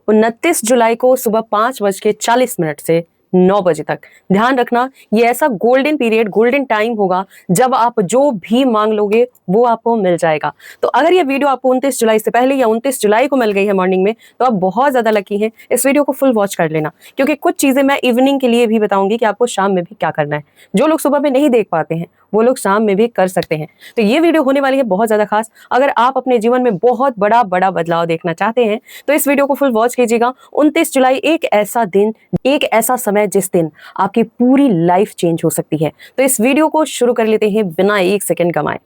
29 जुलाई को सुबह 5:40 से 9 बजे तक। ध्यान रखना, ये ऐसा गोल्डन पीरियड, गोल्डन टाइम होगा जब आप जो भी मांग लोगे वो आपको मिल जाएगा। तो अगर ये वीडियो आपको 29 जुलाई से पहले या 29 जुलाई को मिल गई है मॉर्निंग में, तो आप बहुत ज़्यादा लकी हैं। इस वीडियो को फुल वॉच कर लेना, क्योंकि कुछ चीज़ें मैं इवनिंग के लिए भी बताऊंगी कि आपको शाम में भी क्या करना है। जो लोग सुबह में नहीं देख पाते हैं वो लोग शाम में भी कर सकते हैं। तो ये वीडियो होने वाली है बहुत ज़्यादा खास। अगर आप अपने जीवन में बहुत बड़ा बड़ा बदलाव देखना चाहते हैं तो इस वीडियो को फुल वॉच कीजिएगा। 29 जुलाई एक ऐसा दिन, एक ऐसा समय जिस दिन आपकी पूरी लाइफ चेंज हो सकती है। तो इस वीडियो को शुरू कर लेते हैं बिना एक सेकंड गंवाए।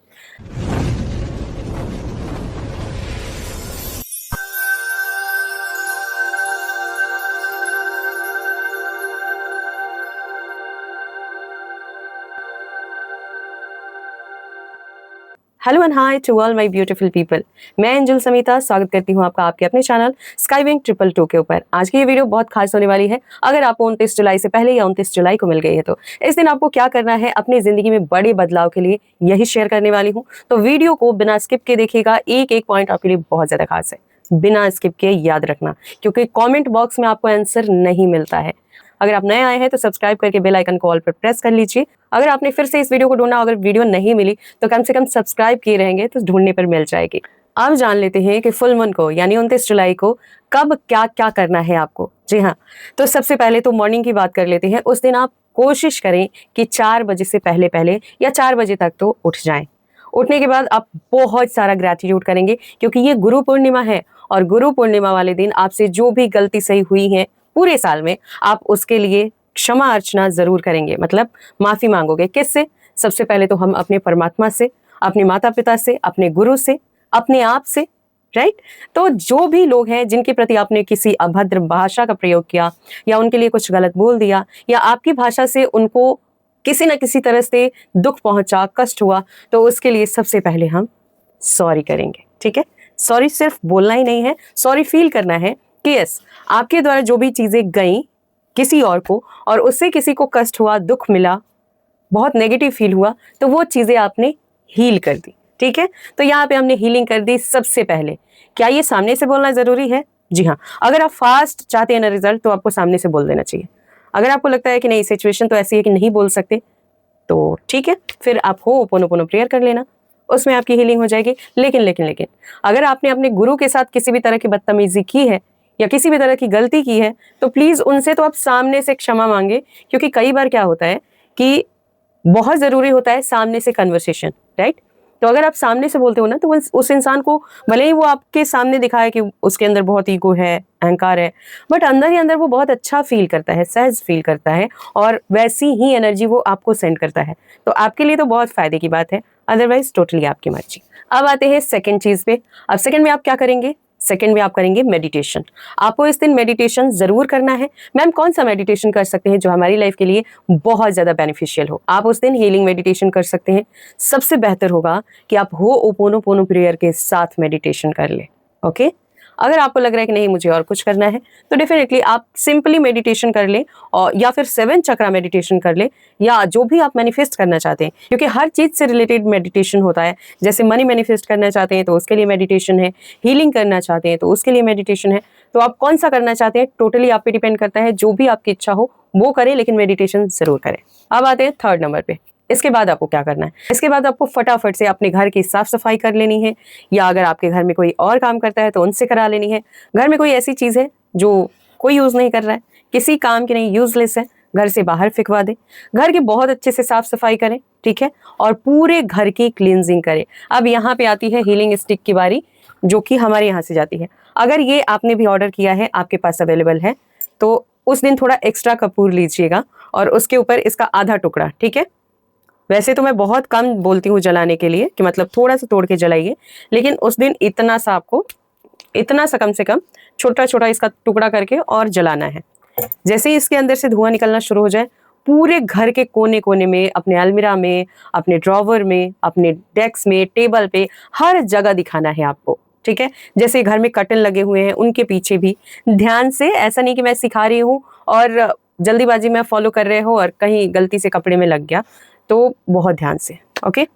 Hello and hi to all my beautiful people. मैं एंजल समीता स्वागत करती हूँ आपका आपके अपने चैनल स्काईविंग 222 के ऊपर। आज की ये वीडियो बहुत खास होने वाली है। अगर आपको 29 जुलाई से पहले या 29 जुलाई को मिल गई है तो इस दिन आपको क्या करना है अपनी जिंदगी में बड़े बदलाव के लिए, यही शेयर करने वाली हूँ। तो वीडियो को बिना स्किप के देखिएगा, एक एक पॉइंट आपके लिए बहुत ज्यादा खास है, बिना स्किप के याद रखना, क्योंकि कॉमेंट बॉक्स में आपको आंसर नहीं मिलता है। अगर आप नए आए हैं तो सब्सक्राइब करके बेल आइकन को ऑल पर प्रेस कर लीजिए। अगर आपने फिर से इस वीडियो को ढूंढा, अगर वीडियो नहीं मिली तो कम से कम सब्सक्राइब किए रहेंगे तो ढूंढने पर मिल जाएगी। अब जान लेते हैं कि फुल मून को यानी 29 जुलाई को कब क्या क्या करना है आपको। जी हाँ, तो सबसे पहले तो मॉर्निंग की बात कर लेते हैं। उस दिन आप कोशिश करें कि 4 बजे से पहले पहले या 4 बजे तक तो उठ जाएं। उठने के बाद आप बहुत सारा ग्रैटिट्यूड करेंगे, क्योंकि ये गुरु पूर्णिमा है और गुरु पूर्णिमा वाले दिन आपसे जो भी गलती सही हुई है पूरे साल में, आप उसके लिए क्षमा अर्चना जरूर करेंगे, मतलब माफी मांगोगे। किससे? सबसे पहले तो हम अपने परमात्मा से, अपने माता पिता से, अपने गुरु से, अपने आप से, राइट। तो जो भी लोग हैं जिनके प्रति आपने किसी अभद्र भाषा का प्रयोग किया या उनके लिए कुछ गलत बोल दिया या आपकी भाषा से उनको किसी न किसी तरह से दुख पहुंचा, कष्ट हुआ, तो उसके लिए सबसे पहले हम सॉरी करेंगे। ठीक है, सॉरी सिर्फ बोलना ही नहीं है, सॉरी फील करना है कि यस, आपके द्वारा जो भी चीजें गई किसी और को और उससे किसी को कष्ट हुआ, दुख मिला, बहुत नेगेटिव फील हुआ, तो वो चीजें आपने हील कर दी। ठीक है, तो यहाँ पे हमने हीलिंग कर दी सबसे पहले। क्या ये सामने से बोलना जरूरी है? जी हाँ, अगर आप फास्ट चाहते हैं ना रिजल्ट, तो आपको सामने से बोल देना चाहिए। अगर आपको लगता है कि नहीं, सिचुएशन तो ऐसी है कि नहीं बोल सकते, तो ठीक है, फिर आप होपोनोपोनो प्रेयर कर लेना, उसमें आपकी हीलिंग हो जाएगी। लेकिन अगर आपने अपने गुरु के साथ किसी भी तरह की बदतमीजी की है या किसी भी तरह की गलती की है, तो प्लीज उनसे तो आप सामने से क्षमा मांगे, क्योंकि कई बार क्या होता है कि बहुत जरूरी होता है सामने से कन्वर्सेशन, राइट। तो अगर आप सामने से बोलते हो ना, तो उस इंसान को भले ही वो आपके सामने दिखाए कि उसके अंदर बहुत ईगो है, अहंकार है, बट अंदर ही अंदर वो बहुत अच्छा फील करता है, सहज फील करता है, और वैसी ही एनर्जी वो आपको सेंड करता है। तो आपके लिए तो बहुत फायदे की बात है, अदरवाइज टोटली आपकी मर्जी। अब आते हैं सेकंड चीज पे। अब सेकंड में आप क्या करेंगे? सेकंड में आप करेंगे मेडिटेशन। आपको इस दिन मेडिटेशन जरूर करना है। मैम कौन सा मेडिटेशन कर सकते हैं जो हमारी लाइफ के लिए बहुत ज्यादा बेनिफिशियल हो? आप उस दिन हीलिंग मेडिटेशन कर सकते हैं। सबसे बेहतर होगा कि आप होपोनोपोनो प्रेयर के साथ मेडिटेशन कर ले। ओके, अगर आपको लग रहा है कि नहीं मुझे और कुछ करना है, तो डेफिनेटली आप सिंपली मेडिटेशन कर ले, और या फिर 7 चक्रा मेडिटेशन कर ले, या जो भी आप मैनिफेस्ट करना चाहते हैं, क्योंकि हर चीज से रिलेटेड मेडिटेशन होता है। जैसे मनी मैनिफेस्ट करना चाहते हैं तो उसके लिए मेडिटेशन है, हीलिंग करना चाहते हैं तो उसके लिए मेडिटेशन है। तो आप कौन सा करना चाहते हैं टोटली आप पे डिपेंड करता है। जो भी आपकी इच्छा हो वो करें, लेकिन मेडिटेशन जरूर करें। अब आते हैं थर्ड नंबर पे। इसके बाद आपको क्या करना है? इसके बाद आपको फटाफट से अपने घर की साफ सफाई कर लेनी है, या अगर आपके घर में कोई और काम करता है तो उनसे करा लेनी है। घर में कोई ऐसी चीज है जो कोई यूज नहीं कर रहा है, किसी काम की नहीं, यूजलेस है, घर से बाहर फेंकवा दे। घर की बहुत अच्छे से साफ सफाई करें, ठीक है, और पूरे घर की क्लींजिंग करें। अब यहाँ पे आती है हीलिंग स्टिक की बारी, जो कि हमारे यहाँ से जाती है। अगर ये आपने भी ऑर्डर किया है, आपके पास अवेलेबल है, तो उस दिन थोड़ा एक्स्ट्रा कपूर लीजिएगा और उसके ऊपर इसका आधा टुकड़ा, ठीक है। वैसे तो मैं बहुत कम बोलती हूँ जलाने के लिए, कि मतलब थोड़ा सा तोड़ के जलाइए, लेकिन उस दिन इतना सा आपको, इतना सा कम से कम छोटा छोटा इसका टुकड़ा करके और जलाना है। जैसे ही इसके अंदर से धुआं निकलना शुरू हो जाए, पूरे घर के कोने कोने में, अपने अलमीरा में, अपने ड्रॉवर में, अपने डेस्क में, टेबल पे, हर जगह दिखाना है आपको, ठीक है। जैसे घर में कर्टन लगे हुए हैं उनके पीछे भी ध्यान से, ऐसा नहीं कि मैं सिखा रही हूँ और जल्दीबाजी में फॉलो कर रहे हो और कहीं गलती से कपड़े में लग गया, तो बहुत ध्यान से। ओके,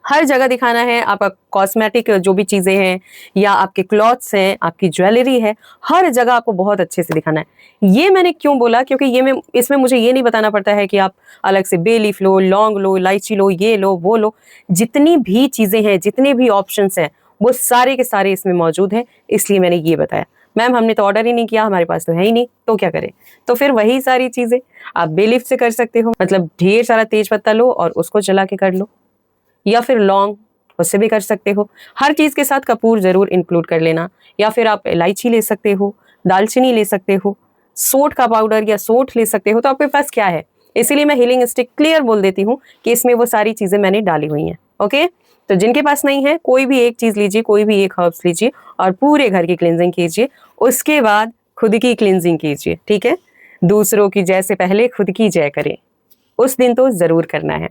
हर जगह दिखाना है। आपका कॉस्मेटिक जो भी चीज़ें हैं या आपके क्लॉथ्स हैं, आपकी ज्वेलरी है, हर जगह आपको बहुत अच्छे से दिखाना है। ये मैंने क्यों बोला, क्योंकि इसमें मुझे ये नहीं बताना पड़ता है कि आप अलग से बे लीफ लो, लौंग लो, इलायची लो, ये लो, वो लो। जितनी भी चीज़ें हैं, जितने भी ऑप्शंस हैं, वो सारे के सारे इसमें मौजूद हैं, इसलिए मैंने ये बताया। मैम हमने तो ऑर्डर ही नहीं किया, हमारे पास तो है ही नहीं, तो क्या करें? तो फिर वही सारी चीज़ें आप बे लीफ से कर सकते हो, मतलब ढेर सारा तेज पत्ता लो और उसको जला के कर लो, या फिर लौंग, उससे भी कर सकते हो। हर चीज़ के साथ कपूर ज़रूर इंक्लूड कर लेना, या फिर आप इलायची ले सकते हो, दालचीनी ले सकते हो, सोंठ का पाउडर या सोंठ ले सकते हो। तो आपके पास क्या है, इसीलिए मैं हीलिंग स्टिक क्लियर बोल देती हूँ कि इसमें वो सारी चीज़ें मैंने डाली हुई हैं। ओके, तो जिनके पास नहीं है, कोई भी एक चीज़ लीजिए, कोई भी एक हर्ब्स लीजिए और पूरे घर की क्लिनजिंग कीजिए। उसके बाद खुद की क्लिनजिंग कीजिए, ठीक है? दूसरों की जय से पहले खुद की जय करें, उस दिन तो ज़रूर करना है।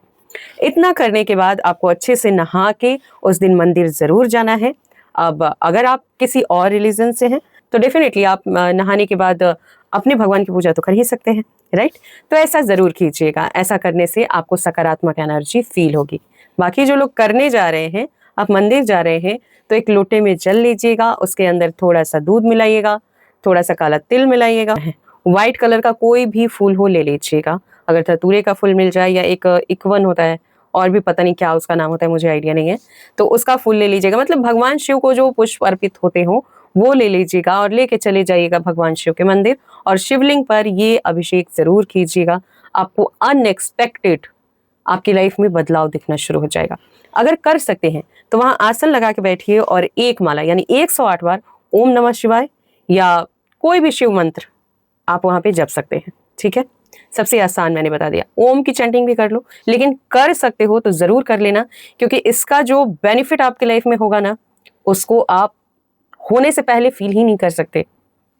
इतना करने के बाद आपको अच्छे से नहा के उस दिन मंदिर ज़रूर जाना है। अब अगर आप किसी और रिलीजन से हैं तो डेफिनेटली आप नहाने के बाद अपने भगवान की पूजा तो कर ही सकते हैं, राइट? तो ऐसा ज़रूर कीजिएगा। ऐसा करने से आपको सकारात्मक एनर्जी फील होगी। बाकी जो लोग करने जा रहे हैं, आप मंदिर जा रहे हैं, तो एक लोटे में जल लीजिएगा, उसके अंदर थोड़ा सा दूध मिलाइएगा, थोड़ा सा काला तिल मिलाइएगा, व्हाइट कलर का कोई भी फूल हो ले लीजिएगा। अगर धतूरे का फूल मिल जाए या एक इकवन होता है, और भी पता नहीं क्या उसका नाम होता है, मुझे आइडिया नहीं है, तो उसका फूल ले लीजिएगा। मतलब भगवान शिव को जो पुष्प अर्पित होते हो वो ले लीजिएगा और लेके चले जाइएगा भगवान शिव के मंदिर, और शिवलिंग पर ये अभिषेक जरूर कीजिएगा। आपको अनएक्सपेक्टेड आपकी लाइफ में बदलाव दिखना शुरू हो जाएगा। अगर कर सकते हैं तो वहां आसन लगा के बैठिए और एक माला यानी 108 बार ओम नमः शिवाय या कोई भी शिव मंत्र आप वहां पे जप सकते हैं, ठीक है? सबसे आसान मैंने बता दिया। ओम की चैंटिंग भी कर लो, लेकिन कर सकते हो तो जरूर कर लेना, क्योंकि इसका जो बेनिफिट आपके लाइफ में होगा ना, उसको आप होने से पहले फील ही नहीं कर सकते।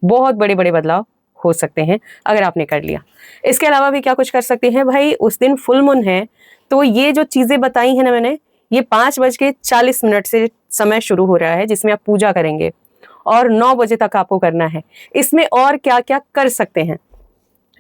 बहुत बड़े बड़े बदलाव हो सकते हैं अगर आपने कर लिया। इसके अलावा भी क्या कुछ कर सकते हैं भाई, उस दिन फुल मून है, तो ये जो चीजें बताई हैं ना मैंने, ये 5:40 से समय शुरू हो रहा है जिसमें आप पूजा करेंगे, और 9 बजे तक आपको करना है। इसमें और क्या क्या कर सकते हैं,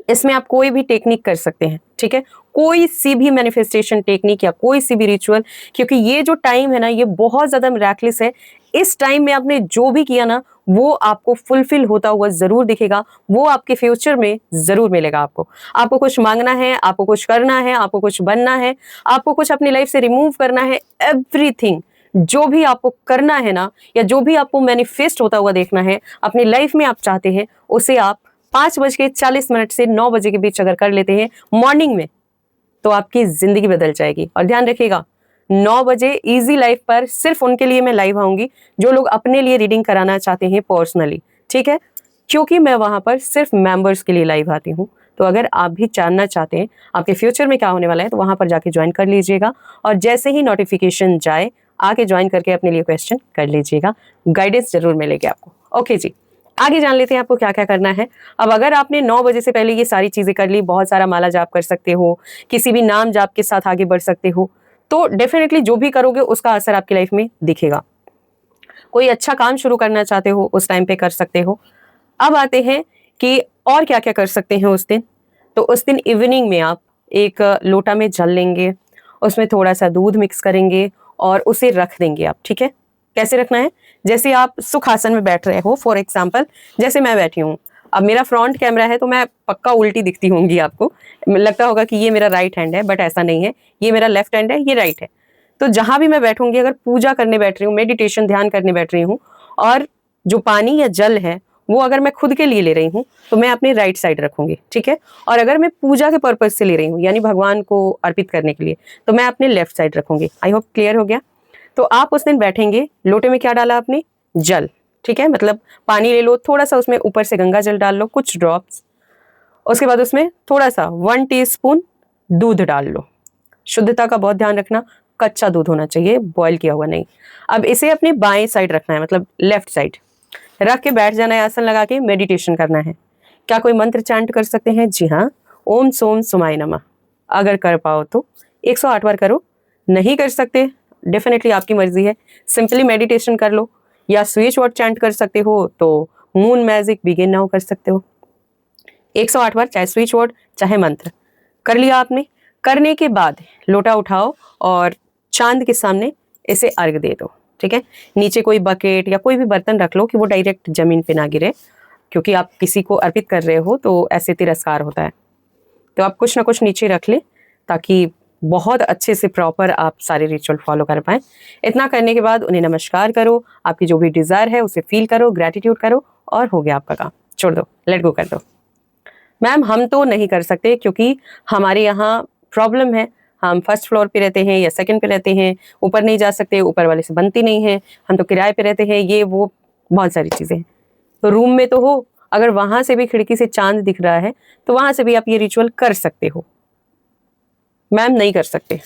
इसमें आप कोई भी टेक्निक कर सकते हैं, ठीक है? कोई सी भी मैनिफेस्टेशन टेक्निक या कोई सी भी रिचुअल, क्योंकि ये जो टाइम है ना, ये बहुत ज्यादा मिराकलिस है। इस टाइम में आपने जो भी किया ना, वो आपको फुलफिल होता हुआ जरूर दिखेगा, वो आपके फ्यूचर में जरूर मिलेगा। आपको कुछ मांगना है, आपको कुछ करना है, आपको कुछ बनना है, आपको कुछ अपनी लाइफ से रिमूव करना है, एवरीथिंग जो भी आपको करना है ना, या जो भी आपको मैनिफेस्ट होता हुआ देखना है अपनी लाइफ में आप चाहते हैं, उसे आप 5:40 से 9 बजे के बीच अगर कर लेते हैं मॉर्निंग में, तो आपकी जिंदगी बदल जाएगी। और ध्यान रखिएगा, 9 बजे इजी लाइफ पर सिर्फ उनके लिए मैं लाइव आऊंगी जो लोग अपने लिए रीडिंग कराना चाहते हैं पर्सनली, ठीक है? क्योंकि मैं वहां पर सिर्फ मेंबर्स के लिए लाइव आती हूँ। तो अगर आप भी जानना चाहते हैं आपके फ्यूचर में क्या होने वाला है, तो वहां पर जाके ज्वाइन कर लीजिएगा, और जैसे ही नोटिफिकेशन जाए आके ज्वाइन करके अपने लिए क्वेश्चन कर लीजिएगा, गाइडेंस जरूर मिलेगी आपको। ओके जी, आगे जान लेते हैं आपको क्या क्या करना है। अब अगर आपने 9 बजे से पहले ये सारी चीजें कर ली, बहुत सारा माला जाप कर सकते हो, किसी भी नाम जाप के साथ आगे बढ़ सकते हो, तो डेफिनेटली जो भी करोगे उसका असर आपकी लाइफ में दिखेगा। कोई अच्छा काम शुरू करना चाहते हो उस टाइम पे कर सकते हो। अब आते हैं कि और क्या क्या कर सकते हैं उस दिन। तो उस दिन इवनिंग में आप एक लोटा में जल लेंगे, उसमें थोड़ा सा दूध मिक्स करेंगे और उसे रख देंगे आप, ठीक है? कैसे रखना है, जैसे आप सुख आसन में बैठ रहे हो, फॉर एग्जाम्पल जैसे मैं बैठी हूँ। अब मेरा फ्रंट कैमरा है तो मैं पक्का उल्टी दिखती होंगी, आपको लगता होगा कि ये मेरा राइट हैंड है, बट ऐसा नहीं है, ये मेरा लेफ्ट हैंड है, ये राइट है। तो जहां भी मैं बैठूंगी, अगर पूजा करने बैठ रही हूँ, मेडिटेशन ध्यान करने बैठ रही हूँ, और जो पानी या जल है वो अगर मैं खुद के लिए ले रही हूँ तो मैं अपनी राइट साइड रखूंगी, ठीक है? और अगर मैं पूजा के पर्पज से ले रही हूँ यानी भगवान को अर्पित करने के लिए, तो मैं अपने लेफ्ट साइड रखूंगी। आई होप क्लियर हो गया। तो आप उस दिन बैठेंगे, लोटे में क्या डाला आपने, जल, ठीक है? मतलब पानी ले लो, थोड़ा सा उसमें ऊपर से गंगा जल डाल लो, कुछ ड्रॉप्स। उसके बाद उसमें थोड़ा सा 1 टीस्पून दूध डाल लो। शुद्धता का बहुत ध्यान रखना, कच्चा दूध होना चाहिए, बॉयल किया हुआ नहीं। अब इसे अपने बाएं साइड रखना है, मतलब लेफ्ट साइड रख के बैठ जाना है, आसन लगा के मेडिटेशन करना है। क्या कोई मंत्र चांट कर सकते हैं? जी हाँ, ओम सोम सुमाय नमः। अगर कर पाओ तो 108 बार करो, नहीं कर सकते डेफिनेटली आपकी मर्जी है, सिंपली मेडिटेशन कर लो, या स्विच वर्ड चैंट कर सकते हो तो मून मैजिक बिगिन नाउ कर सकते हो। 108 बार, चाहे स्विच वर्ड चाहे मंत्र, कर लिया आपने। करने के बाद लोटा उठाओ और चांद के सामने इसे अर्घ दे दो। ठीक है, नीचे कोई बकेट या कोई भी बर्तन रख लो कि वो डायरेक्ट जमीन पे ना गिरे, क्योंकि आप किसी को अर्पित कर रहे हो तो ऐसे तिरस्कार होता है। तो आप कुछ ना कुछ नीचे रख ले ताकि बहुत अच्छे से प्रॉपर आप सारे रिचुअल फॉलो कर पाएं। इतना करने के बाद उन्हें नमस्कार करो, आपकी जो भी डिज़ायर है उसे फील करो, ग्रैटिट्यूड करो, और हो गया आपका काम। छोड़ दो, लेट गो कर दो। मैम हम तो नहीं कर सकते क्योंकि हमारे यहाँ प्रॉब्लम है, हम फर्स्ट फ्लोर पे रहते हैं या सेकंड पे रहते हैं, ऊपर नहीं जा सकते, ऊपर वाले से बनती नहीं है, हम तो किराए पे रहते हैं, ये वो बहुत सारी चीज़ें हैं। तो रूम में तो हो, अगर वहाँ से भी खिड़की से चांद दिख रहा है तो वहाँ से भी आप ये रिचुअल कर सकते हो। मैम नहीं कर सकते,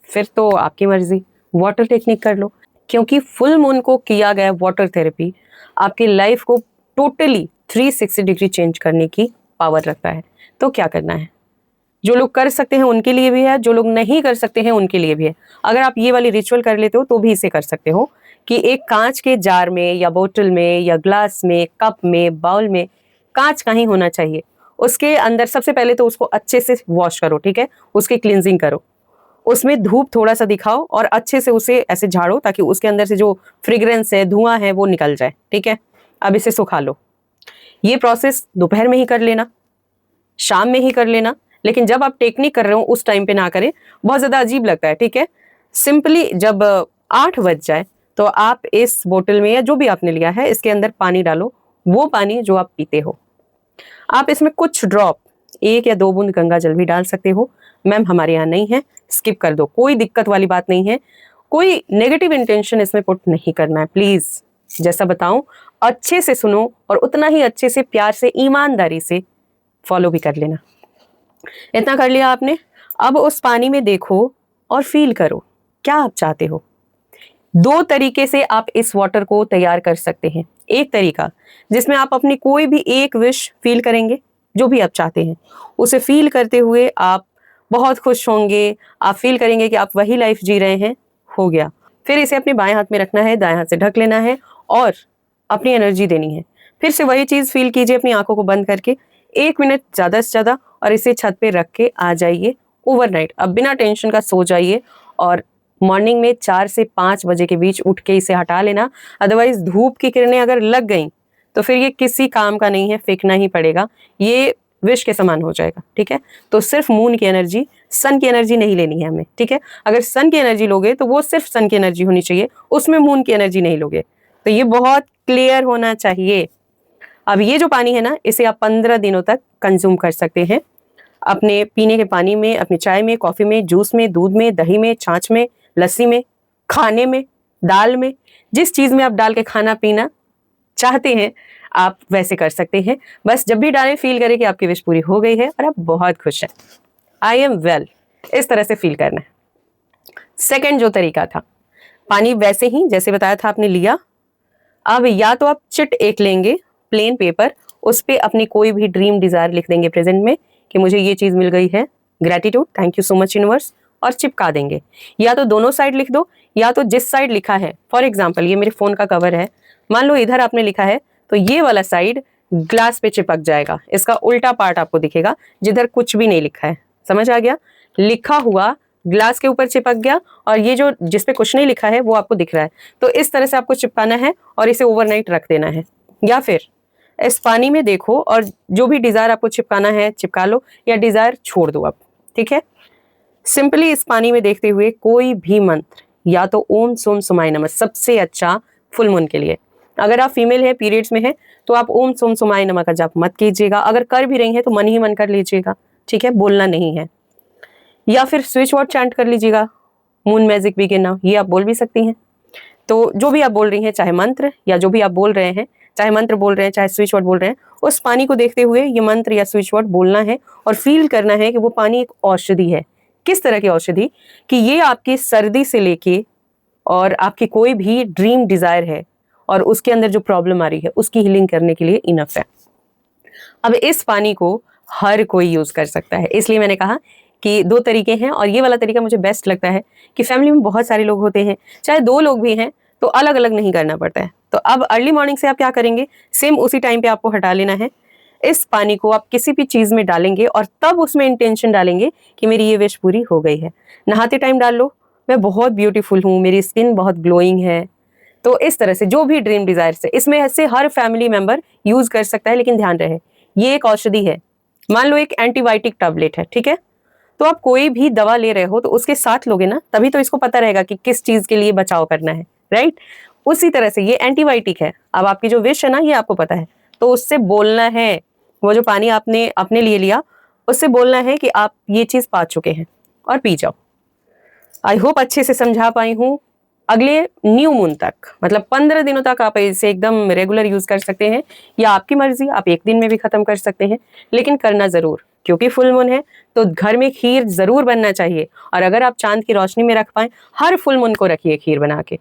फिर तो आपकी मर्जी, वाटर टेक्निक कर लो, क्योंकि फुल मून को किया गया वाटर थेरेपी आपकी लाइफ को टोटली 360 डिग्री चेंज करने की पावर रखता है। तो क्या करना है, जो लोग कर सकते हैं उनके लिए भी है, जो लोग नहीं कर सकते हैं उनके लिए भी है। अगर आप ये वाली रिचुअल कर लेते हो तो भी इसे कर सकते हो कि एक कांच के जार में या बोतल में या ग्लास में, कप में, बाउल में, कांच का ही होना चाहिए। उसके अंदर सबसे पहले तो उसको अच्छे से वॉश करो, ठीक है, उसकी क्लींजिंग करो, उसमें धूप थोड़ा सा दिखाओ और अच्छे से उसे ऐसे झाड़ो ताकि उसके अंदर से जो फ्रेग्रेंस है, धुआं है, वो निकल जाए। ठीक है, अब इसे सुखा लो। ये प्रोसेस दोपहर में ही कर लेना, शाम में ही कर लेना, लेकिन जब आप टेक्निक कर रहे हो उस टाइम पे ना करें, बहुत ज़्यादा अजीब लगता है। ठीक है, सिंपली जब 8 बज जाए तो आप इस बोतल में या जो भी आपने लिया है इसके अंदर पानी डालो, वो पानी जो आप पीते हो। आप इसमें कुछ ड्रॉप, 1 या 2 बूंद गंगा जल भी डाल सकते हो। मैम हमारे यहाँ नहीं है, स्किप कर दो, कोई दिक्कत वाली बात नहीं है, कोई नेगेटिव इंटेंशन इसमें पुट नहीं करना है। प्लीज जैसा बताऊं अच्छे से सुनो और उतना ही अच्छे से, प्यार से, ईमानदारी से फॉलो भी कर लेना। इतना कर लिया आपने, अब उस पानी में देखो और फील करो क्या आप चाहते हो। 2 तरीके से आप इस वाटर को तैयार कर सकते हैं। एक तरीका जिसमें आप अपनी कोई भी एक विश फील करेंगे, जो भी आप चाहते हैं उसे फील करते हुए आप बहुत खुश होंगे, आप फील करेंगे कि आप वही लाइफ जी रहे हैं। हो गया, फिर इसे अपने बाएं हाथ में रखना है, दाएं हाथ से ढक लेना है और अपनी एनर्जी देनी है। फिर से वही चीज फील कीजिए अपनी आंखों को बंद करके, 1 मिनट ज्यादा से ज्यादा, और इसे छत पे रख के आ जाइए ओवरनाइट। अब बिना टेंशन का सो जाइए और मॉर्निंग में 4 से 5 बजे के बीच उठ के इसे हटा लेना। अदरवाइज धूप की किरणें अगर लग गई तो फिर ये किसी काम का नहीं है, फेंकना ही पड़ेगा, ये विष के समान हो जाएगा। ठीक है, तो सिर्फ मून की एनर्जी, सन की एनर्जी नहीं लेनी है हमें। ठीक है, अगर सन की एनर्जी लोगे तो वो सिर्फ सन की एनर्जी होनी चाहिए, उसमें मून की एनर्जी नहीं लोगे। तो ये बहुत क्लियर होना चाहिए। अब ये जो पानी है ना, इसे आप 15 दिनों तक कंज्यूम कर सकते हैं अपने पीने के पानी में, अपनी चाय में, कॉफी में, जूस में, दूध में, दही में, छाछ में, लस्सी में, खाने में, दाल में, जिस चीज में आप डाल के खाना पीना चाहते हैं आप वैसे कर सकते हैं। बस जब भी डालें फील करें कि आपकी विश पूरी हो गई है और आप बहुत खुश हैं, आई एम वेल, इस तरह से फील करना है। सेकंड जो तरीका था, पानी वैसे ही जैसे बताया था आपने लिया। अब या तो आप चिट एक लेंगे, प्लेन पेपर, उस पे अपनी कोई भी ड्रीम डिजायर लिख देंगे प्रेजेंट में कि मुझे ये चीज मिल गई है, gratitude, thank you so much universe, और चिपका देंगे। या तो दोनों साइड लिख दो, या तो जिस साइड लिखा है, फॉर एग्जाम्पल ये मेरे फोन का कवर है, मान लो इधर आपने लिखा है तो ये वाला साइड ग्लास पे चिपक जाएगा, इसका उल्टा पार्ट आपको दिखेगा जिधर कुछ भी नहीं लिखा है। समझ आ गया, लिखा हुआ ग्लास के ऊपर चिपक गया और ये जो जिसपे कुछ नहीं लिखा है वो आपको दिख रहा है। तो इस तरह से आपको चिपकाना है और इसे ओवरनाइट रख देना है। या फिर इस पानी में देखो और जो भी डिजायर आपको चिपकाना है चिपका लो, या डिजायर छोड़ दो आप। ठीक है, सिंपली इस पानी में देखते हुए कोई भी मंत्र, या तो ओम सोम सुमाय नमः, सबसे अच्छा फुल मून के लिए। अगर आप फीमेल है, पीरियड्स में है, तो आप ओम सोम सुमाय नमः का जाप मत कीजिएगा। अगर कर भी रही हैं तो मन ही मन कर लीजिएगा। ठीक है, बोलना नहीं है। या फिर स्विच वर्ड चैंट कर लीजिएगा, मून मैजिक बिगिन नाउ, ये आप बोल भी सकती हैं। तो जो भी आप बोल रही हैं, चाहे मंत्र या जो भी आप बोल रहे हैं, चाहे मंत्र बोल रहे हैं चाहे स्विच वर्ड बोल रहे हैं, उस पानी को देखते हुए ये मंत्र या स्विच वर्ड बोलना है और फील करना है कि वो पानी एक औषधि है। किस तरह की औषधि, कि ये आपकी सर्दी से लेके और आपकी कोई भी ड्रीम डिजायर है और उसके अंदर जो प्रॉब्लम आ रही है उसकी हीलिंग करने के लिए इनफ है। अब इस पानी को हर कोई यूज कर सकता है, इसलिए मैंने कहा कि 2 तरीके हैं और ये वाला तरीका मुझे बेस्ट लगता है कि फैमिली में बहुत सारे लोग होते हैं, चाहे 2 लोग भी हैं तो अलग अलग नहीं करना पड़ता है। तो अब अर्ली मॉर्निंग से आप क्या करेंगे, सेम उसी टाइम पे आपको हटा लेना है। इस पानी को आप किसी भी चीज में डालेंगे और तब उसमें इंटेंशन डालेंगे कि मेरी ये विश पूरी हो गई है। नहाते टाइम डाल लो, मैं बहुत ब्यूटीफुल हूँ, मेरी स्किन बहुत ग्लोइंग है। तो इस तरह से जो भी ड्रीम डिजायर है, इसमें से हर फैमिली मेंबर यूज कर सकता है, लेकिन ध्यान रहे ये एक औषधि है। मान लो एक एंटीबायोटिक टैबलेट है, ठीक है, तो आप कोई भी दवा ले रहे हो तो उसके साथ लोगे ना, तभी तो इसको पता रहेगा कि किस चीज के लिए बचाव करना है, राइट। उसी तरह से ये एंटीबायोटिक है। अब आपकी जो विश है ना, ये आपको पता है, तो उससे बोलना है, वो जो पानी आपने अपने लिए लिया उससे बोलना है कि आप ये चीज पा चुके हैं और पी जाओ। आई होप अच्छे से समझा पाई हूँ। अगले न्यू मून तक, मतलब 15 दिनों तक आप इसे एकदम रेगुलर यूज कर सकते हैं, या आपकी मर्जी, आप एक दिन में भी खत्म कर सकते हैं, लेकिन करना जरूर, क्योंकि फुल मून है तो घर में खीर जरूर बनना चाहिए। और अगर आप चांद की रोशनी में रख पाए, हर फुल मून को रखिए खीर बना के।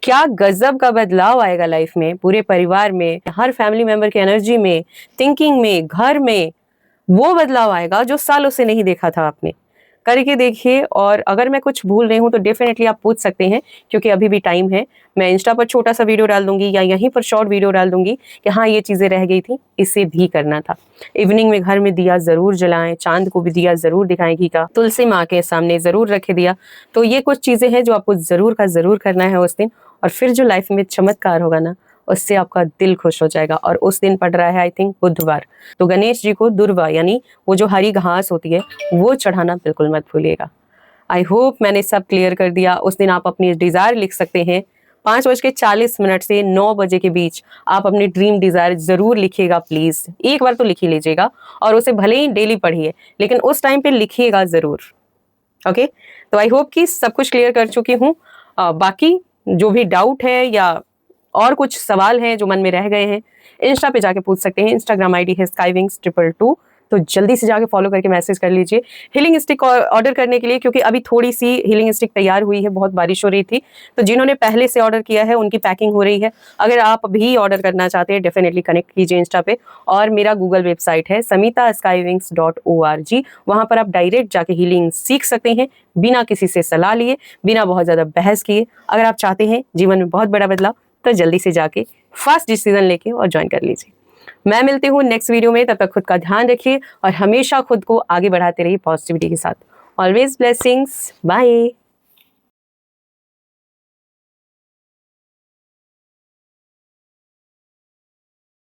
क्या गजब का बदलाव आएगा लाइफ में, पूरे परिवार में, हर फैमिली मेंबर की एनर्जी में, थिंकिंग में, घर में। वो बदलाव आएगा जो सालों से नहीं देखा था आपने। करके देखिए। और अगर मैं कुछ भूल रही हूँ तो डेफिनेटली आप पूछ सकते हैं, क्योंकि अभी भी टाइम है। मैं इंस्टा पर छोटा सा वीडियो डाल दूंगी या यहीं पर शॉर्ट वीडियो डाल दूंगी कि हाँ ये चीजें रह गई थी, इसे भी करना था। इवनिंग में घर में दिया जरूर जलाएं, चांद को भी दिया जरूर दिखाएं घी का, तुलसी माँ के सामने जरूर रखे दिया। तो ये कुछ चीजें हैं जो आपको जरूर का जरूर करना है उस दिन। और फिर जो लाइफ में चमत्कार होगा ना, उससे आपका दिल खुश हो जाएगा। और उस दिन पड़ रहा है आई थिंक बुधवार, तो गणेश जी को दुर्वा यानी वो जो हरी घास होती है वो चढ़ाना बिल्कुल मत भूलिएगा। आई होप मैंने सब क्लियर कर दिया। उस दिन आप अपनी डिजायर लिख सकते हैं। 5:40 से 9 बजे के बीच आप अपनी ड्रीम डिजायर जरूर लिखिएगा प्लीज। एक बार तो लिख ही लीजिएगा, और उसे भले ही डेली पढ़िए, लेकिन उस टाइम पे लिखिएगा जरूर। ओके, तो आई होप कि सब कुछ क्लियर कर चुकी हूँ। बाकी जो भी डाउट है या और कुछ सवाल हैं जो मन में रह गए हैं, इंस्टा पे जाके पूछ सकते हैं। इंस्टाग्राम आईडी है skywings222, तो जल्दी से जाके फॉलो करके मैसेज कर लीजिए। हीलिंग स्टिक ऑर्डर करने के लिए, क्योंकि अभी थोड़ी सी हीलिंग स्टिक तैयार हुई है, बहुत बारिश हो रही थी, तो जिन्होंने पहले से ऑर्डर किया है उनकी पैकिंग हो रही है। अगर आप भी ऑर्डर करना चाहते हैं डेफिनेटली कनेक्ट कीजिए इंस्टा पे। और मेरा गूगल वेबसाइट है samitaskywings.org, वहाँ पर आप डायरेक्ट जाके हीलिंग सीख सकते हैं, बिना किसी से सलाह लिए, बिना बहुत ज़्यादा बहस किए। अगर आप चाहते हैं जीवन में बहुत बड़ा बदलाव, तो जल्दी से जाके फास्ट डिसीजन लेके और ज्वाइन कर लीजिए। मैं मिलती हूँ नेक्स्ट वीडियो में, तब तक खुद का ध्यान रखिए और हमेशा खुद को आगे बढ़ाते रहिए पॉजिटिविटी के साथ। Always blessings, bye.